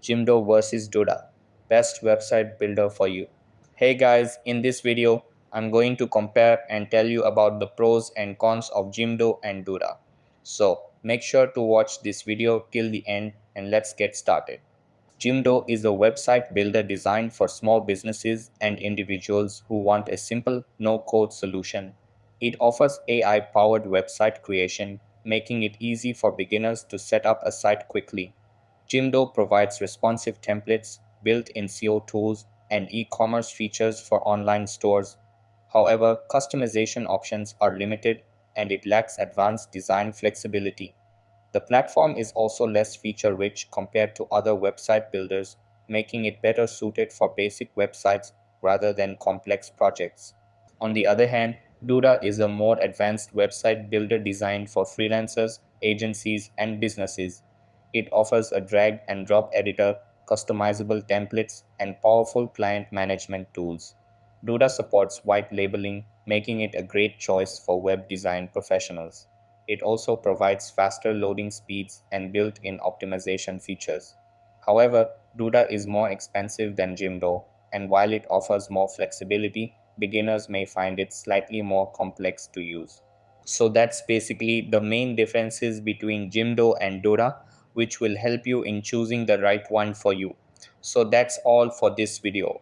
Kimdo versus Duda, best website builder for you. Hey guys, in this video, I'm going to compare and tell you about the pros and cons of Kimdo and Duda. So make sure to watch this video till the end and let's get started. Jimdo is a website builder designed for small businesses and individuals who want a simple, no code solution. It offers AI powered website creation, making it easy for beginners to set up a site quickly. Jimdo provides responsive templates, built in SEO tools, and e commerce features for online stores. However, customization options are limited and it lacks advanced design flexibility. The platform is also less feature rich compared to other website builders, making it better suited for basic websites rather than complex projects. On the other hand, Duda is a more advanced website builder designed for freelancers, agencies, and businesses. It offers a drag and drop editor, customizable templates, and powerful client management tools. Duda supports white labeling, making it a great choice for web design professionals. It also provides faster loading speeds and built in optimization features. However, Duda is more expensive than Jimdo, and while it offers more flexibility, beginners may find it slightly more complex to use. So that's basically the main differences between Jimdo and Duda, which will help you in choosing the right one for you. So that's all for this video.